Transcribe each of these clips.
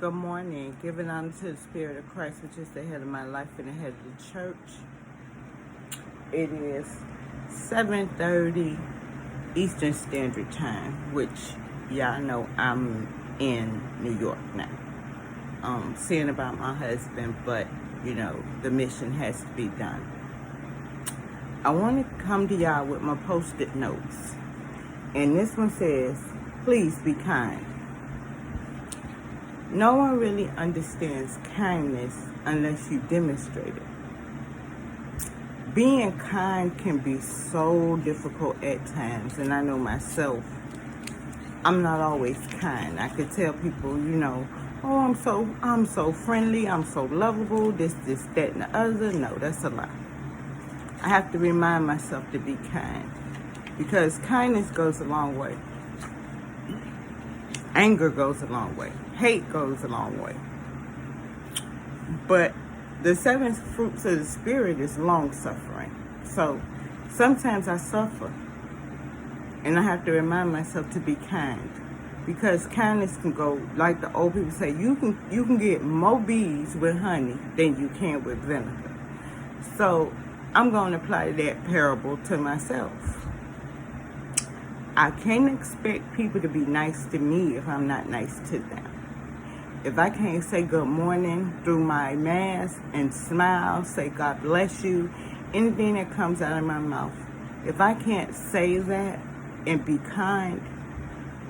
Good morning. Giving honor to the Spirit of Christ, which is the head of my life and the head of the church. It is 7:30 Eastern Standard Time, which y'all know I'm in New York now. Seeing about my husband, but the mission has to be done. I want to come to y'all with my post-it notes. And this one says, please be kind. No one really understands kindness unless you demonstrate it. Being kind can be so difficult at times, and I know myself, I'm not always kind. I could tell people, oh, I'm so friendly, I'm so lovable, this, that, and the other. No, that's a lie. I have to remind myself to be kind, because kindness goes a long way. Anger goes a long way. Hate goes a long way. But the seven fruits of the Spirit is long-suffering. So sometimes I suffer, and I have to remind myself to be kind, because kindness can go, like the old people say, you can get more bees with honey than you can with vinegar. So I'm going to apply that parable to myself. I can't expect people to be nice to me if I'm not nice to them. If I can't say good morning through my mask and smile, say God bless you, anything that comes out of my mouth, if I can't say that and be kind,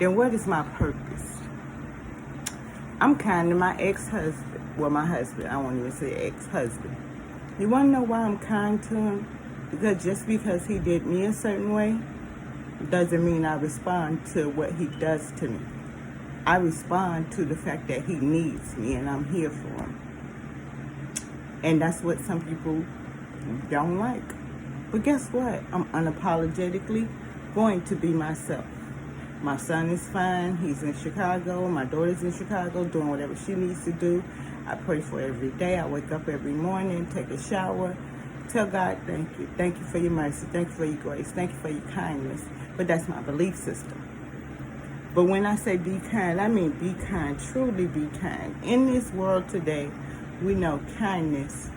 then what is my purpose? I'm kind to my ex-husband. Well, my husband, I won't even say ex-husband. You want to know why I'm kind to him? Because just because he did me a certain way, doesn't mean I respond to what he does to me. I respond to the fact that he needs me and I'm here for him. And that's what some people don't like. But guess what? I'm unapologetically going to be myself. My son is fine. He's in Chicago. My daughter's in Chicago doing whatever she needs to do. I pray for her every day. I wake up every morning, take a shower, tell God, thank you. Thank you for your mercy. Thank you for your grace. Thank you for your kindness. But that's my belief system. But when I say be kind, I mean be kind, truly be kind. In this world today, we know kindness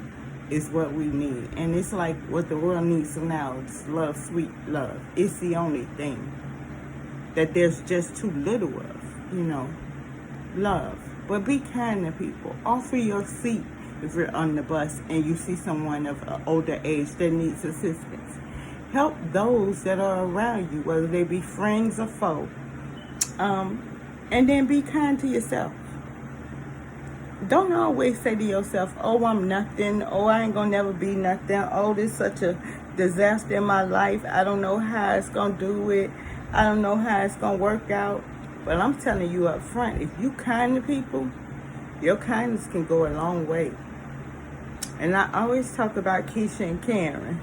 is what we need. And it's like what the world needs now is love, sweet love. It's the only thing that there's just too little of, love. But be kind to people. Offer your seat if you're on the bus and you see someone of an older age that needs assistance. Help those that are around you, whether they be friends or foe. And then be kind to yourself. Don't always say to yourself, oh, I'm nothing. Oh, I ain't gonna never be nothing. Oh, this is such a disaster in my life. I don't know how it's gonna do it. I don't know how it's gonna work out. But I'm telling you up front, if you kind to people, your kindness can go a long way. And I always talk about Keisha and Karen,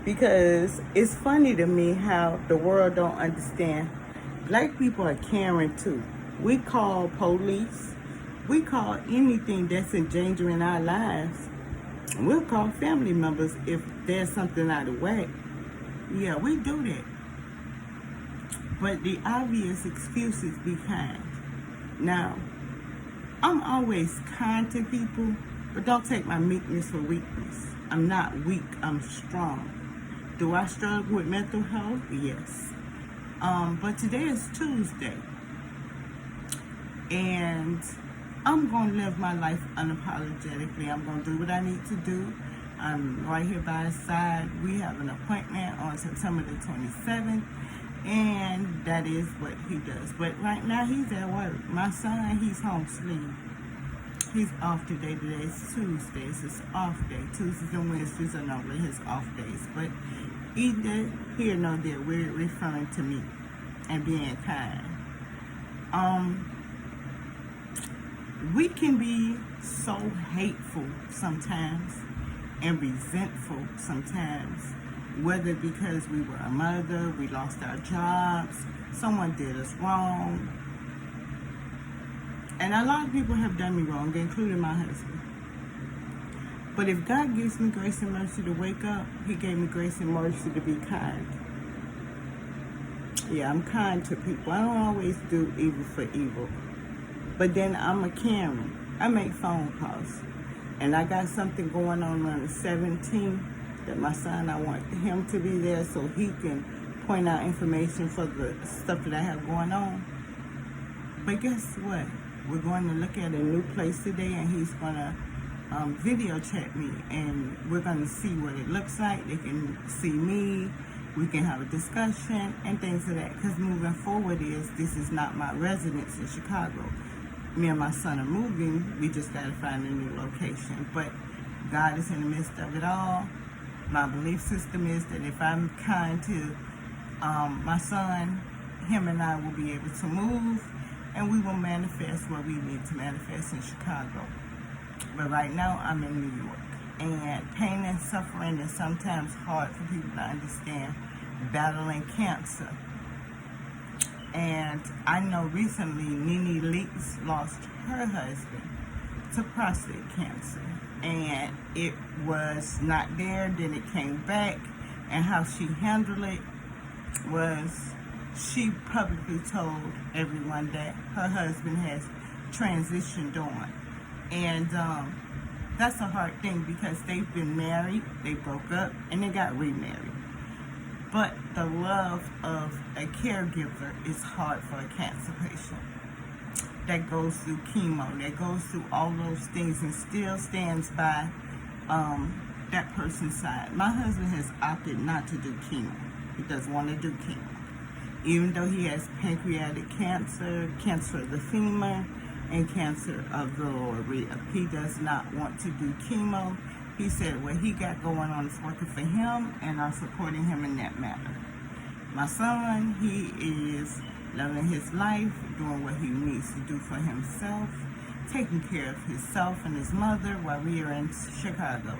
because it's funny to me how the world don't understand. Black people are caring too. We call police. We call anything that's endangering our lives. We'll call family members if there's something out of whack. Yeah, we do that. But the obvious excuse is be kind. Now, I'm always kind to people, but don't take my meekness for weakness. I'm not weak, I'm strong. Do I struggle with mental health? Yes. But today is Tuesday, and I'm going to live my life unapologetically. I'm going to do what I need to do. I'm right here by his side. We have an appointment on September the 27th, and that is what he does. But right now, he's at work. My son, he's home asleep. He's off today. Today is Tuesday. It's his off day. Tuesdays and Wednesdays are normally his off days. But either here nor there, we're referring to me and being kind. We can be so hateful sometimes and resentful sometimes, whether because we were a mother, we lost our jobs, someone did us wrong. And a lot of people have done me wrong, including my husband. But if God gives me grace and mercy to wake up, he gave me grace and mercy to be kind. Yeah, I'm kind to people. I don't always do evil for evil. But then I'm a Karen. I make phone calls. And I got something going on the 17th that my son, I want him to be there so he can point out information for the stuff that I have going on. But guess what? We're going to look at a new place today, and he's going to video chat me, and we're going to see what it looks like. They can see me. We can have a discussion and things of that. Because moving forward this is not my residence in Chicago. Me and my son are moving. We just got to find a new location. But God is in the midst of it all. My belief system is that if I'm kind to my son, him and I will be able to move, and we will manifest what we need to manifest in Chicago. But right now, I'm in New York. And pain and suffering is sometimes hard for people to understand, battling cancer. And I know recently Nene Leakes lost her husband to prostate cancer. And it was not there, then it came back. And how she handled it was she publicly told everyone that her husband has transitioned on. And that's a hard thing because they've been married, they broke up, and they got remarried. But the love of a caregiver is hard for a cancer patient that goes through chemo, that goes through all those things and still stands by that person's side. My husband has opted not to do chemo. He doesn't want to do chemo. Even though he has pancreatic cancer, cancer of the femur, and cancer of the lower rib. He does not want to do chemo. He said what he got going on is working for him, and I'm supporting him in that matter. My son, he is loving his life, doing what he needs to do for himself, taking care of himself and his mother while we are in Chicago.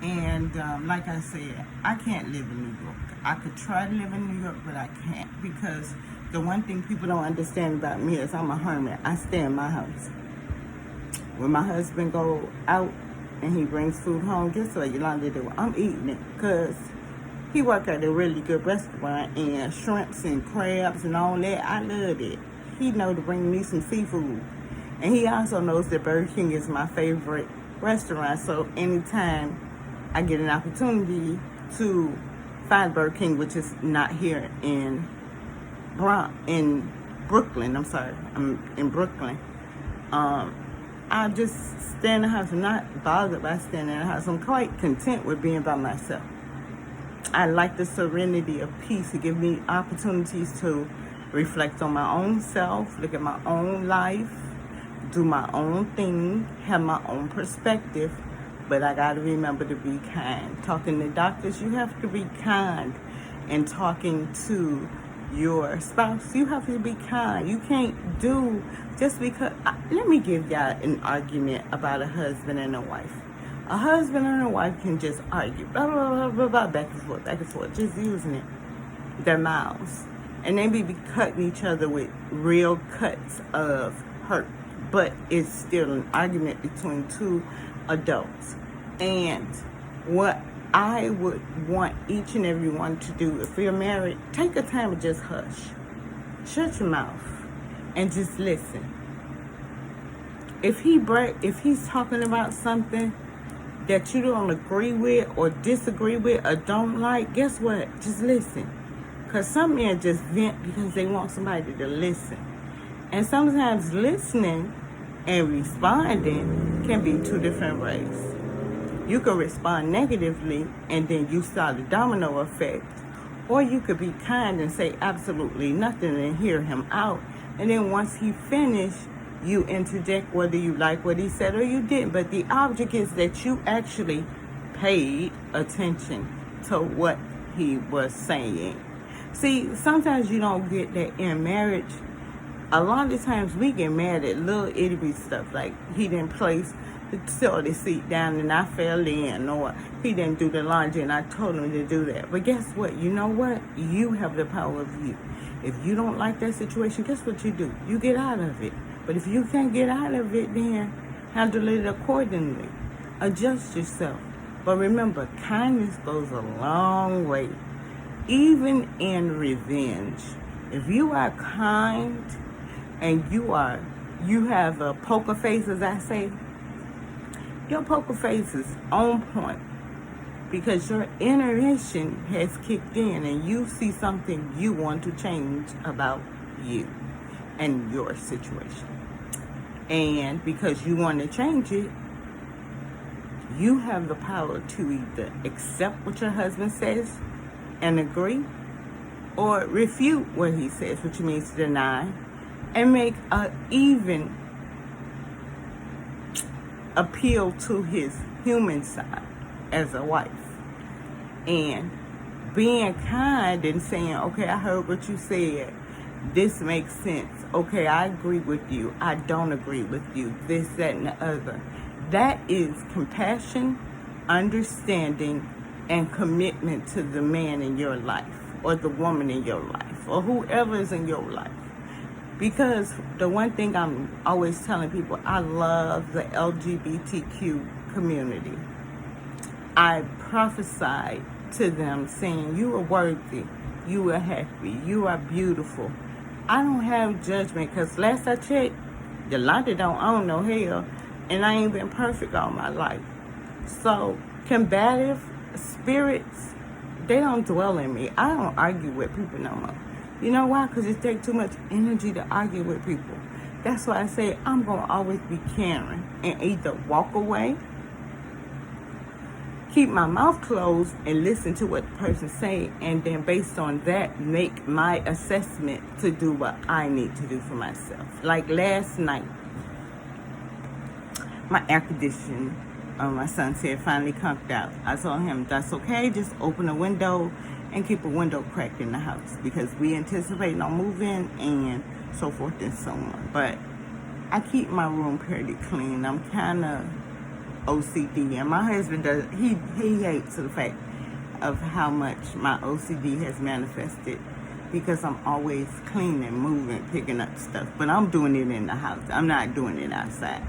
And like I said, I can't live in New York. I could try to live in New York, but I can't, because the one thing people don't understand about me is I'm a hermit. I stay in my house. When my husband go out and he brings food home, guess what Yolanda do? I'm eating it, because he work at a really good restaurant, and shrimps and crabs and all that, I love it. He know to bring me some seafood. And he also knows that Burger King is my favorite restaurant, so anytime I get an opportunity to find Burger King, which is not here in Brooklyn, I'm in Brooklyn. I just stay in the house. I'm not bothered by staying in the house. I'm quite content with being by myself. I like the serenity of peace. It gives me opportunities to reflect on my own self, look at my own life, do my own thing, have my own perspective. But I got to remember to be kind. Talking to doctors, you have to be kind. And talking to your spouse, you have to be kind. You can't do just because. Let me give y'all an argument about a husband and a wife. A husband and a wife can just argue, blah, blah, blah, blah, blah, back and forth, just using it, their mouths. And they be cutting each other with real cuts of hurt. But it's still an argument between two adults. And what I would want each and every one to do, if you're married, take a time and just hush. Shut your mouth and just listen. If he's talking about something that you don't agree with or disagree with or don't like, guess what? Just listen. Because some men just vent because they want somebody to listen. And sometimes listening and responding can be two different ways. You could respond negatively and then you start a domino effect. Or you could be kind and say absolutely nothing and hear him out. And then once he finished, you interject whether you like what he said or you didn't. But the object is that you actually paid attention to what he was saying. See, sometimes you don't get that in marriage. A lot of times we get mad at little itty-bitty stuff, like he didn't place the toilet seat down and I fell in, or he didn't do the laundry and I told him to do that. But guess what? You know what? You have the power of you. If you don't like that situation, guess what you do? You get out of it. But if you can't get out of it, then handle it accordingly. Adjust yourself. But remember, kindness goes a long way. Even in revenge. If you are kind and you are you have a poker face, as I say. Your poker face is on point because your intuition has kicked in and you see something you want to change about you and your situation. And because you want to change it, you have the power to either accept what your husband says and agree, or refute what he says, which means deny, and make a even appeal to his human side as a wife. And being kind and saying, okay, I heard what you said. This makes sense. Okay, I agree with you. I don't agree with you. This, that, and the other. That is compassion, understanding, and commitment to the man in your life, or the woman in your life, or whoever is in your life. Because the one thing I'm always telling people, I love the LGBTQ community. I prophesied to them saying, you are worthy, you are happy, you are beautiful. I don't have judgment, because last I checked, Yolanda don't own no hell, and I ain't been perfect all my life. So combative spirits, they don't dwell in me. I don't argue with people no more. You know why? Because it takes too much energy to argue with people. That's why I say I'm going to always be caring and either walk away, keep my mouth closed and listen to what the person say, and then based on that, make my assessment to do what I need to do for myself. Like last night, my air conditioning, my son said, finally conked out. I told him, that's okay, just open a window and keep a window cracked in the house, because we anticipate on moving and so forth and so on. But I keep my room pretty clean. I'm kind of OCD, and my husband does, he hates the fact of how much my OCD has manifested, because I'm always cleaning, moving, picking up stuff. But I'm doing it in the house. I'm not doing it outside.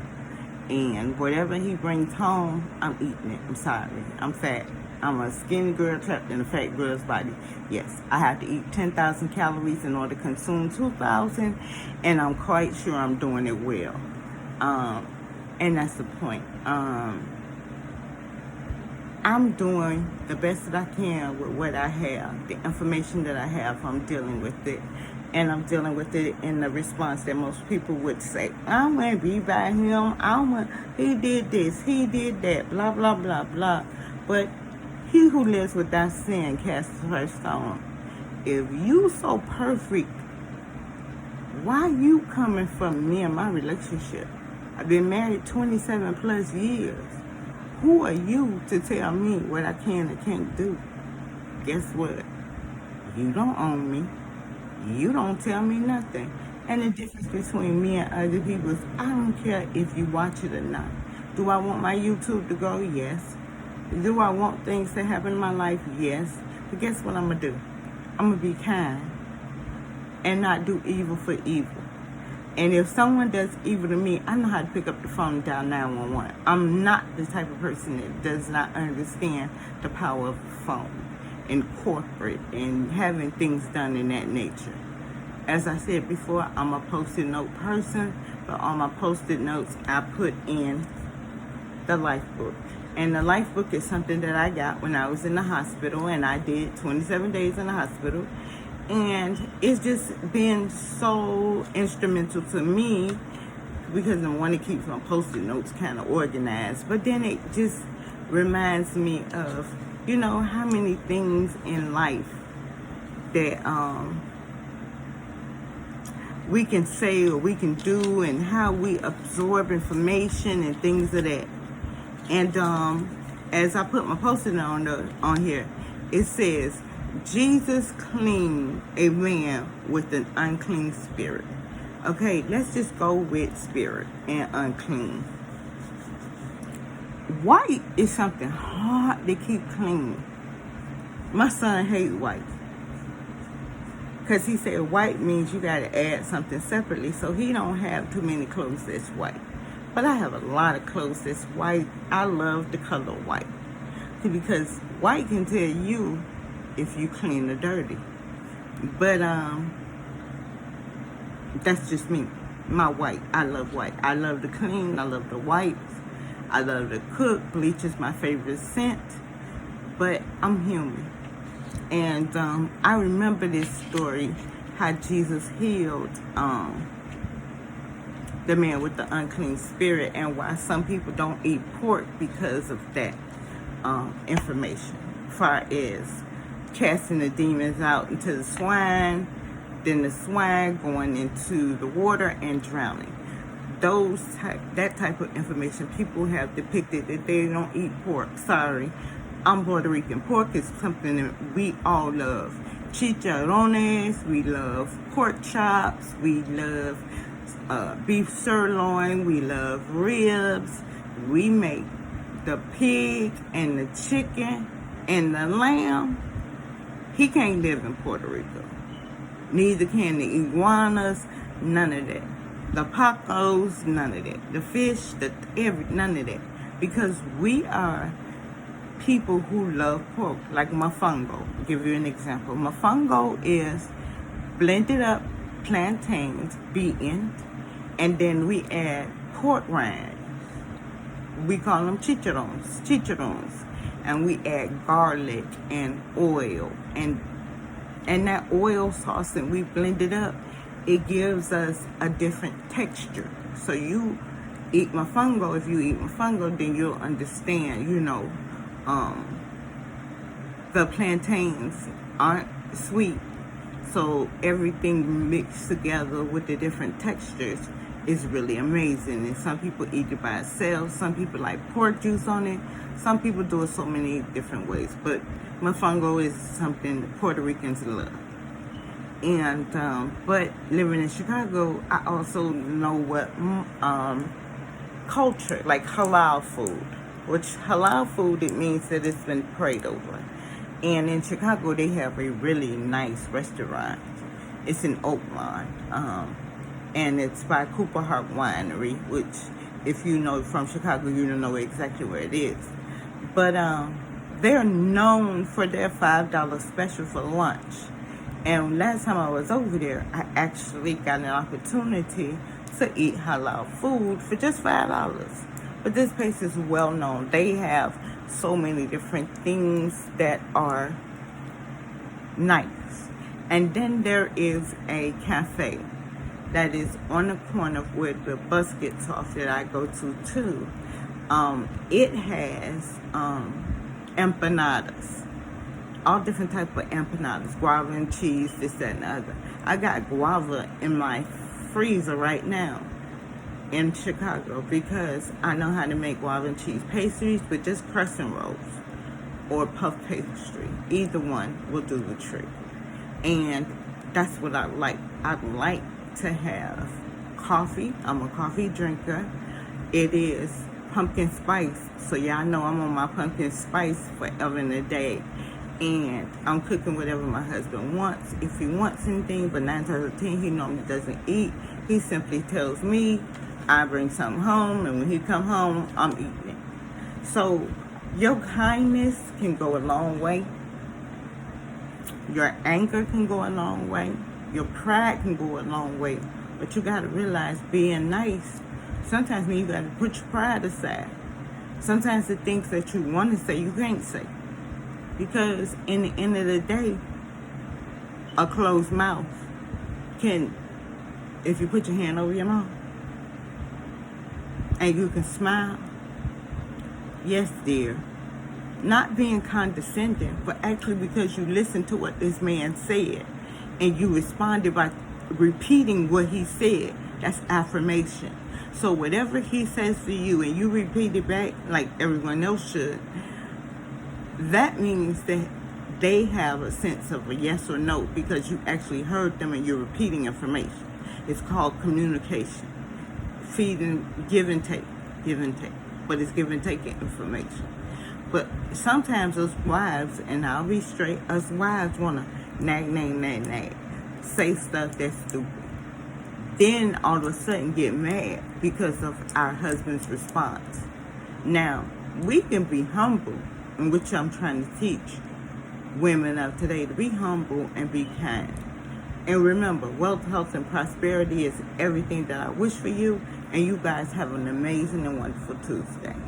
And whatever he brings home, I'm eating it. I'm sorry. I'm fat. I'm a skinny girl trapped in a fat girl's body. Yes, I have to eat 10,000 calories in order to consume 2,000, and I'm quite sure I'm doing it well. And that's the point. I'm doing the best that I can with what I have, the information that I have. I'm dealing with it, and I'm dealing with it in the response that most people would say, I want to be by him. He did this, he did that, blah, blah, blah, blah. But he who lives without sin casts the first stone. If you so perfect, why you coming from me and my relationship? I've been married 27 plus years. Who are you to tell me what I can and can't do? Guess what? You don't own me. You don't tell me nothing. And the difference between me and other people is I don't care if you watch it or not. Do I want my YouTube to go? Yes. Do I want things to happen in my life? Yes. But guess what I'm going to do? I'm going to be kind and not do evil for evil. And if someone does evil to me, I know how to pick up the phone and dial 911. I'm not the type of person that does not understand the power of the phone and corporate and having things done in that nature. As I said before, I'm a Post-it note person, but on my Post-it notes, I put in the life book. And the life book is something that I got when I was in the hospital, and I did 27 days in the hospital. And it's just been so instrumental to me, because I want to keep my Post-it notes kind of organized. But then it just reminds me of, you know, how many things in life that we can say or we can do, and how we absorb information and things of that. And as I put my Post-it on here, it says, Jesus cleaned a man with an unclean spirit. Okay, let's just go with spirit and unclean. White is something hard to keep clean. My son hates white, because he said white means you got to add something separately, so he don't have too many clothes that's white. But I have a lot of clothes that's white. I love the color white, because white can tell you if you clean or dirty. But that's just me. my white. I love white. I love to clean. I love to wipe. I love to cook. Bleach is my favorite scent. But I'm human. And I remember this story, how Jesus healed the man with the unclean spirit, and why some people don't eat pork because of that information. As far as casting the demons out into the swine, then the swine going into the water and drowning. That type of information, people have depicted that they don't eat pork. Sorry, I'm Puerto Rican. Pork is something that we all love. Chicharrones, we love pork chops, we love beef sirloin, we love ribs. We make the pig and the chicken and the lamb. He can't live in Puerto Rico. Neither can the iguanas, none of that. The pacos, none of that. The fish, none of that. Because we are people who love pork, like mofongo. I'll give you an example. Mofongo is blended up plantains, beaten, and then we add pork rinds. We call them chicharrones. And we add garlic and oil. And that oil sauce, and we blend it up, it gives us a different texture. So you eat mofongo. If you eat mofongo, then you'll understand, the plantains aren't sweet. So everything mixed together with the different textures is really amazing. And some people eat it by itself. Some people like pork juice on it. Some people do it so many different ways. But mofongo is something Puerto Ricans love. And but living in Chicago, I also know what culture, like halal food. Which halal food, it means that it's been prayed over. And in Chicago, they have a really nice restaurant. It's in Oakland. And it's by Cooper Hart Winery, which, if you know from Chicago, you know exactly where it is. But they're known for their $5 special for lunch. And last time I was over there, I actually got an opportunity to eat halal food for just $5. But this place is well known. They have so many different things that are nice. And then there is a cafe that is on the corner where the bus gets off that I go to too. It has empanadas, all different type of empanadas, guava and cheese, this, that, and the other. I got guava in my freezer right now in Chicago because I know how to make guava and cheese pastries with just crescent rolls or puff pastry. Either one will do the trick. And that's what I like. I like to have coffee. I'm a coffee drinker. It is pumpkin spice, so y'all know I'm on my pumpkin spice forever and a day. And I'm cooking whatever my husband wants. If he wants anything, but 9 times out of 10 he normally doesn't eat. He simply tells me, I bring something home, and when he come home, I'm eating it. So your kindness can go a long way. Your anger can go a long way. Your pride can go a long way. But you got to realize being nice sometimes means you got to put your pride aside. Sometimes the things that you want to say, you can't say. Because in the end of the day, a closed mouth can, if you put your hand over your mouth, and you can smile, yes, dear. Not being condescending, but actually because you listened to what this man said, and you responded by repeating what he said. That's affirmation. So whatever he says to you and you repeat it back like everyone else should, that means that they have a sense of a yes or no because you actually heard them and you're repeating information. It's called communication. Feeding, give and take. But it's give and take information. But sometimes us wives, and I'll be straight, us wives want to nag, say stuff that's stupid. Then all of a sudden get mad because of our husband's response. Now, we can be humble, in which I'm trying to teach women of today to be humble and be kind. And remember, wealth, health, and prosperity is everything that I wish for you. And you guys have an amazing and wonderful Tuesday.